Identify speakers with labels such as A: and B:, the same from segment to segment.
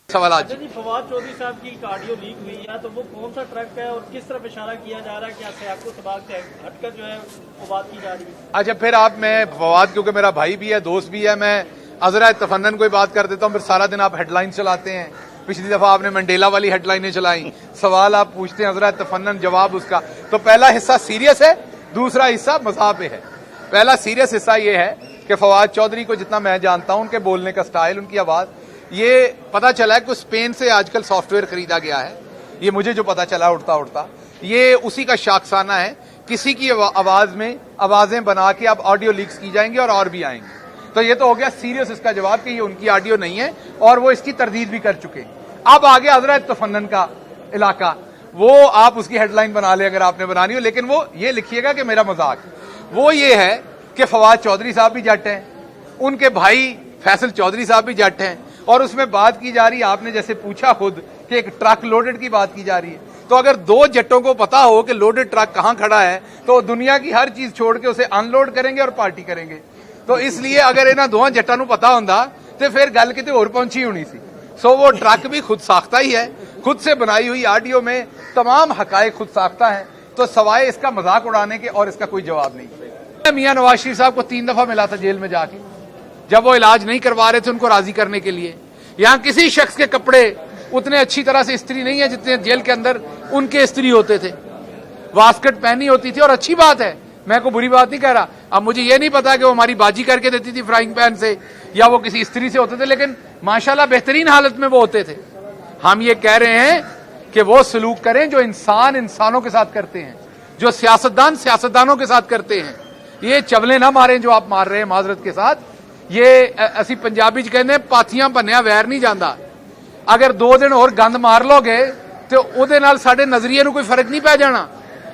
A: सवाल आज
B: जी फवाद चौधरी साहब की एक ऑडियो लीक हुई है, तो वो कौन सा ट्रक है और किस तरफ इशारा किया जा रहा है, क्या सियाको सबाक से हटकर जो है वो बात की जा रही है?
A: अच्छा, फिर मैं फवाद, क्योंकि मेरा भाई भी है, दोस्त भी है, मैं अजरा तफन्नन कोई बात कर देता हूँ, फिर सारा दिन आप हेडलाइन चलाते हैं। पिछली दफा आपने मंडेला वाली हेडलाइनें चलाई, सवाल आप पूछते हैं अजरा तफन्नन, जवाब उसका। तो पहला हिस्सा सीरियस है, दूसरा हिस्सा मज़ाक पे है। पहला सीरियस हिस्सा ये है कि फवाद चौधरी को जितना मैं जानता हूं, उनके बोलने का स्टाइल, उनकी आवाज, ये पता चला है कि स्पेन से आजकल सॉफ्टवेयर खरीदा गया है। ये मुझे जो पता चला उड़ता उड़ता, ये उसी का शाखसाना है। किसी की आवाज में आवाजें बना के अब ऑडियो लीक्स की जाएंगी और भी आएंगे। तो ये तो हो गया सीरियस इसका जवाब कि ये उनकी ऑडियो नहीं है और वो इसकी तरदीद भी कर चुके। अब आगे हजरत तफन्नन का इलाका, वो आप उसकी हेडलाइन बना ले अगर आपने बनानी हो, लेकिन वो ये लिखिएगा कि मेरा मजाक वो ये है कि फवाद चौधरी साहब भी जट हैं, उनके भाई फैसल चौधरी साहब भी जट हैं, और उसमें बात की जा रही है, आपने जैसे पूछा खुद कि एक ट्रक लोडेड की बात की जा रही है। तो अगर दो जट्टों को पता हो कि लोडेड ट्रक कहां खड़ा है, तो दुनिया की हर चीज छोड़ के उसे अनलोड करेंगे और पार्टी करेंगे। तो इसलिए अगर इन्होंने दोवां जट्टां नूं पता होंदा तो फिर गल किते होर पहुंची होनी सी। सो वो ट्रक भी खुद साख्ता ही है, खुद से बनाई हुई ऑडियो में तमाम हकायक खुद साख्ता है। तो सवाए इसका मजाक उड़ाने के और इसका कोई जवाब नहीं। मियां नवाज शरीफ साहब को 3 दफा मिला था जेल में जाके, जब वो इलाज नहीं करवा रहे थे उनको राजी करने के लिए। यहां किसी शख्स के कपड़े उतने अच्छी तरह से इस्त्री नहीं है जितने जेल के अंदर उनके इस्त्री होते थे। वास्कट पहनी होती थी, और अच्छी बात है, मैं कोई बुरी बात नहीं कह रहा। अब मुझे ये नहीं पता कि वो हमारी बाजी करके देती थी फ्राइंग पैन से या वो किसी इस्त्री से होते थे, लेकिन माशाल्लाह बेहतरीन हालत में वो होते थे। हम ये कह रहे हैं कि वो सलूक करें जो इंसान इंसानों के साथ करते हैं, जो सियासतदान सियासतदानों के साथ करते हैं। ये चवले ना मारें जो आप मार रहे हैं माजरत के साथ। ये असी पंजाबी च कहते हैं पाथियां भन्निया वैर नहीं जाता। अगर 2 दिन और गंद मार लोगे तो उहदे नाल साडे नजरिए नूं कोई फर्क नहीं पै जाना।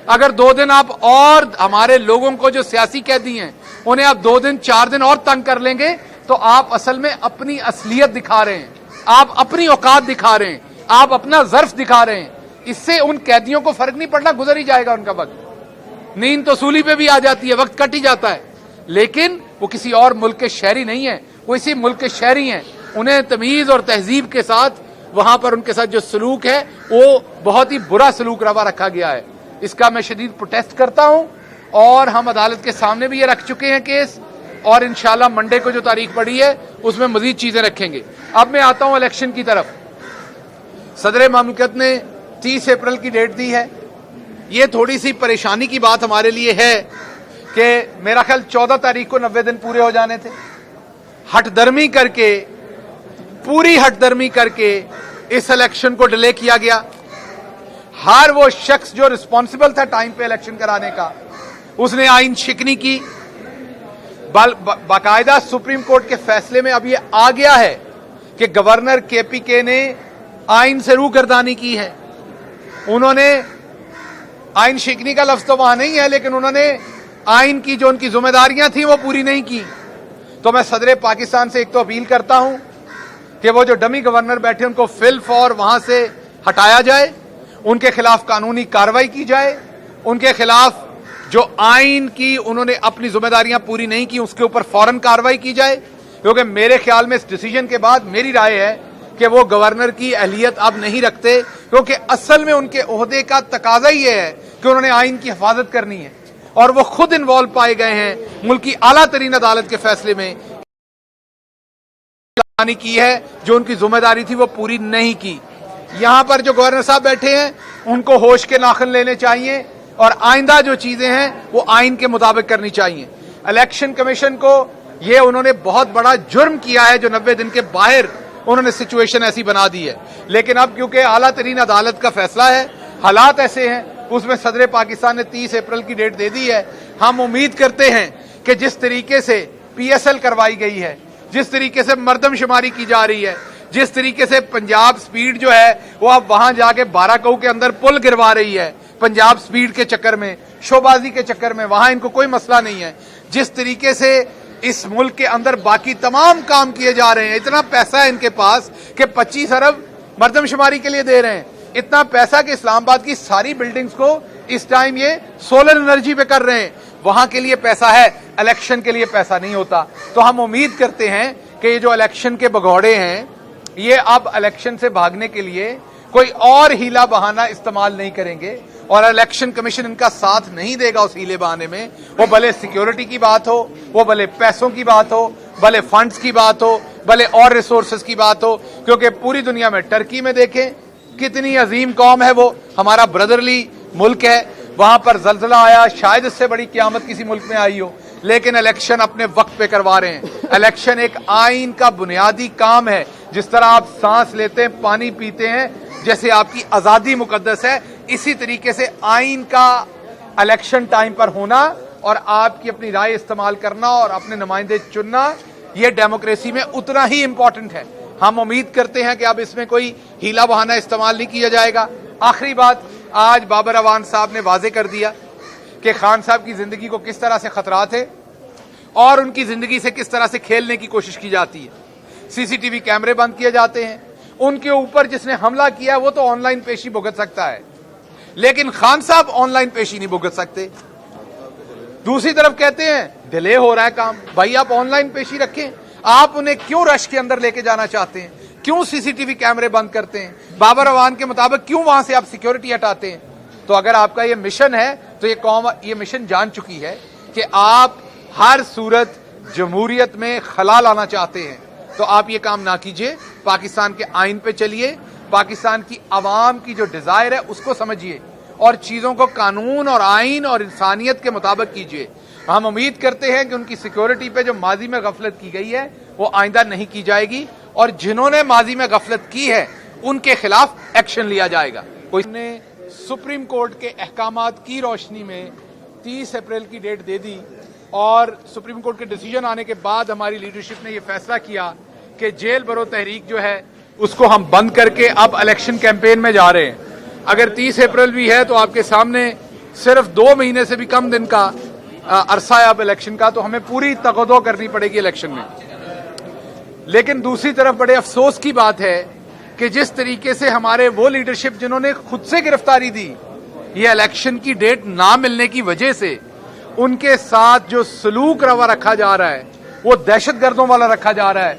A: अगर 2 दिन आप और हमारे लोगों को जो सियासी कैदी हैं उन्हें आप 2 दिन 4 दिन और तंग कर लेंगे, तो आप असल में अपनी असलियत दिखा रहे हैं, आप अपनी औकात दिखा रहे हैं, आप अपना ज़र्फ दिखा रहे हैं। इससे उन कैदियों को फर्क नहीं पड़ना, गुजर ही जाएगा उनका वक्त। नींद तो सूली पे भी आ जाती है, वक्त कट ही जाता है, लेकिन वो किसी और मुल्क के शहरी नहीं है, वो इसी मुल्क के शहरी हैं। उन्हें तमीज और तहजीब के साथ वहां पर उनके साथ जो सलूक है वो बहुत ही बुरा सलूक रवा रखा गया है। इसका मैं शदीद प्रोटेस्ट करता हूं, और हम अदालत के सामने भी ये रख चुके हैं केस, और इंशाल्लाह मंडे को जो तारीख पड़ी है उसमें मजीद चीजें रखेंगे। अब मैं आता हूं इलेक्शन की तरफ। सदर ममलिकत ने 30 अप्रैल की डेट दी है। ये थोड़ी सी परेशानी की बात हमारे लिए है कि मेरा ख्याल 14 तारीख को 90 दिन पूरे हो जाने थे। हटदर्मी करके, पूरी हटदर्मी करके इस इलेक्शन को डिले किया गया। हर वो शख्स जो रिस्पॉन्सिबल था टाइम पे इलेक्शन कराने का, उसने आइन शिकनी की। बाकायदा सुप्रीम कोर्ट के फैसले में अब ये आ गया है कि गवर्नर केपीके ने आइन से रूगर्दानी की है। उन्होंने आइन शिकनी का लफ्ज तो वहां नहीं है, लेकिन उन्होंने आइन की जो उनकी जिम्मेदारियां थी वो पूरी नहीं की। तो मैं सदर पाकिस्तान से एक तो अपील करता हूं कि वो जो डमी गवर्नर बैठे उनको फिल फॉर वहां से हटाया जाए, उनके खिलाफ कानूनी कार्रवाई की जाए, उनके खिलाफ जो आइन की उन्होंने अपनी जिम्मेदारियां पूरी नहीं की उसके ऊपर फौरन कार्रवाई की जाए। क्योंकि मेरे ख्याल में इस डिसीजन के बाद मेरी राय है कि वो गवर्नर की अहलियत अब नहीं रखते, क्योंकि असल में उनके ओहदे का तकाजा ही है कि उन्होंने आइन की हिफाजत करनी है, और वो खुद इन्वॉल्व पाए गए हैं मुल्क की आला तरीन अदालत के फैसले में की है, जो उनकी जिम्मेदारी थी वो पूरी नहीं की। यहां पर जो गवर्नर साहब बैठे हैं उनको होश के नाखन लेने चाहिए, और आइंदा जो चीजें हैं वो आइन के मुताबिक करनी चाहिए। इलेक्शन कमीशन को ये उन्होंने बहुत बड़ा जुर्म किया है जो 90 दिन के बाहर उन्होंने सिचुएशन ऐसी बना दी है। लेकिन अब क्योंकि आला तरीन अदालत का फैसला है, हालात ऐसे हैं, उसमें सदर पाकिस्तान ने 30 अप्रैल की डेट दे दी है। हम उम्मीद करते हैं कि जिस तरीके से PSL करवाई गई है, जिस तरीके से मर्दमशुमारी की जा रही है, जिस तरीके से पंजाब स्पीड जो है वो अब वहां जाके 12 कऊ के अंदर पुल गिरवा रही है, पंजाब स्पीड के चक्कर में, शोबाजी के चक्कर में, वहां इनको कोई मसला नहीं है। जिस तरीके से इस मुल्क के अंदर बाकी तमाम काम किए जा रहे हैं, इतना पैसा है इनके पास कि 25 अरब मर्दमशुमारी के लिए दे रहे हैं, इतना पैसा कि इस्लामाबाद की सारी बिल्डिंग्स को इस टाइम ये सोलर एनर्जी पे कर रहे हैं। वहां के लिए पैसा है, इलेक्शन के लिए पैसा नहीं होता। तो हम उम्मीद करते हैं कि ये जो इलेक्शन के भगौड़े हैं ये अब इलेक्शन से भागने के लिए कोई और हीला बहाना इस्तेमाल नहीं करेंगे और इलेक्शन कमीशन इनका साथ नहीं देगा उस हीले बहाने में। वो भले सिक्योरिटी की बात हो, वो भले पैसों की बात हो, भले फंड्स की बात हो, भले और रिसोर्सेज की बात हो, क्योंकि पूरी दुनिया में टर्की में देखें कितनी अजीम कौम है, वो हमारा ब्रदरली मुल्क है, वहां पर जलजला आया, शायद इससे बड़ी क़यामत किसी मुल्क में आई हो, लेकिन इलेक्शन अपने वक्त पे करवा रहे हैं। इलेक्शन एक आइन का बुनियादी काम है, जिस तरह आप सांस लेते हैं, पानी पीते हैं, जैसे आपकी आजादी मुकद्दस है, इसी तरीके से आइन का इलेक्शन टाइम पर होना और आपकी अपनी राय इस्तेमाल करना और अपने नुमाइंदे चुनना, ये डेमोक्रेसी में उतना ही इंपॉर्टेंट है। हम उम्मीद करते हैं कि अब इसमें कोई हीला बहाना इस्तेमाल नहीं किया जाएगा। आखिरी बात, आज बाबर अवान साहब ने वाजे कर दिया कि खान साहब की जिंदगी को किस तरह से खतरात है और उनकी जिंदगी से किस तरह से खेलने की कोशिश की जाती है। सीसीटीवी कैमरे बंद किए जाते हैं, उनके ऊपर जिसने हमला किया वो तो ऑनलाइन पेशी भुगत सकता है, लेकिन खान साहब ऑनलाइन पेशी नहीं भुगत सकते। दूसरी तरफ कहते हैं डिले हो रहा है काम, भाई आप ऑनलाइन पेशी रखें, आप उन्हें क्यों रश के अंदर लेके जाना चाहते हैं, क्यों सीसीटीवी कैमरे बंद करते हैं, बाबर अवान के मुताबिक क्यों वहां से आप सिक्योरिटी हटाते हैं। तो अगर आपका ये मिशन है तो ये कौम ये मिशन जान चुकी है कि आप हर सूरत जमहूरियत में खला लाना चाहते हैं, तो आप ये काम ना कीजिए, पाकिस्तान के आइन पे चलिए, पाकिस्तान की आवाम की जो डिजायर है उसको समझिए और चीजों को कानून और आइन और इंसानियत के मुताबिक कीजिए। हम उम्मीद करते हैं कि उनकी सिक्योरिटी पे जो माजी में गफलत की गई है वो आइंदा नहीं की जाएगी और जिन्होंने माजी में गफलत की है उनके खिलाफ एक्शन लिया जाएगा। कोई ने सुप्रीम कोर्ट के अहकामात की रोशनी में 30 अप्रैल की डेट दे दी और सुप्रीम कोर्ट के डिसीजन आने के बाद हमारी लीडरशिप ने यह फैसला किया कि जेल बरो तहरीक जो है उसको हम बंद करके अब इलेक्शन कैंपेन में जा रहे हैं। अगर 30 अप्रैल भी है तो आपके सामने सिर्फ 2 महीने से भी कम दिन का अरसा है अब इलेक्शन का, तो हमें पूरी तकदो करनी पड़ेगी इलेक्शन में। लेकिन दूसरी तरफ बड़े अफसोस की बात है कि जिस तरीके से हमारे वो लीडरशिप जिन्होंने खुद से गिरफ्तारी दी, ये इलेक्शन की डेट ना मिलने की वजह से उनके साथ जो सलूक रवा रखा जा रहा है वो दहशतगर्दों वाला रखा जा रहा है।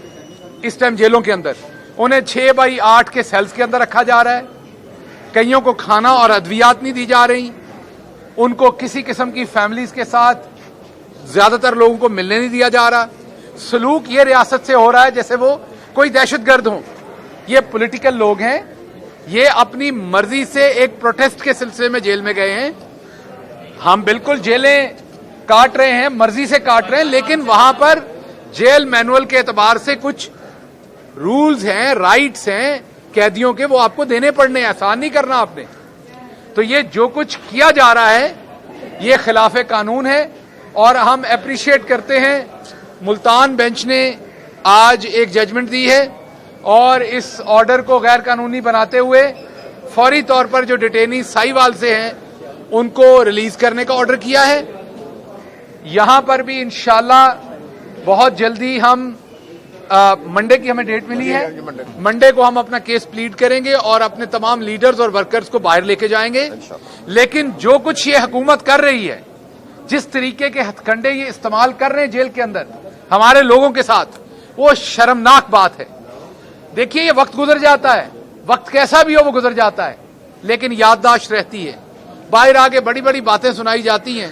A: इस टाइम जेलों के अंदर उन्हें 6x8 के सेल्स के अंदर रखा जा रहा है, कईयों को खाना और अद्वियात नहीं दी जा रही, उनको किसी किस्म की फैमिलीज के साथ ज्यादातर लोगों को मिलने नहीं दिया जा रहा। सलूक ये रियासत से हो रहा है जैसे वो कोई दहशतगर्द हो। ये पॉलिटिकल लोग हैं, ये अपनी मर्जी से एक प्रोटेस्ट के सिलसिले में जेल में गए हैं। हम बिल्कुल जेलें काट रहे हैं, मर्जी से काट रहे हैं, लेकिन वहां पर जेल मैनुअल के एतबार से कुछ रूल्स हैं, राइट्स हैं कैदियों के, वो आपको देने पड़ने, आसान नहीं करना आपने। तो ये जो कुछ किया जा रहा है ये खिलाफ कानून है और हम अप्रिशिएट करते हैं मुल्तान बेंच ने आज एक जजमेंट दी है और इस ऑर्डर को गैर कानूनी बनाते हुए फौरी तौर पर जो डिटेनी साहिवाल से हैं उनको रिलीज करने का ऑर्डर किया है। यहां पर भी इंशाल्लाह बहुत जल्दी हम मंडे की हमें डेट मिली है, मंडे को हम अपना केस प्लीड करेंगे और अपने तमाम लीडर्स और वर्कर्स को बाहर लेके जाएंगे। लेकिन जो कुछ ये हुकूमत कर रही है, जिस तरीके के हथकंडे ये इस्तेमाल कर रहे हैं जेल के अंदर हमारे लोगों के साथ, वो शर्मनाक बात है। देखिए ये वक्त गुजर जाता है, वक्त कैसा भी हो वो गुजर जाता है, लेकिन याददाश्त रहती है। बाहर आके बड़ी बड़ी बातें सुनाई जाती हैं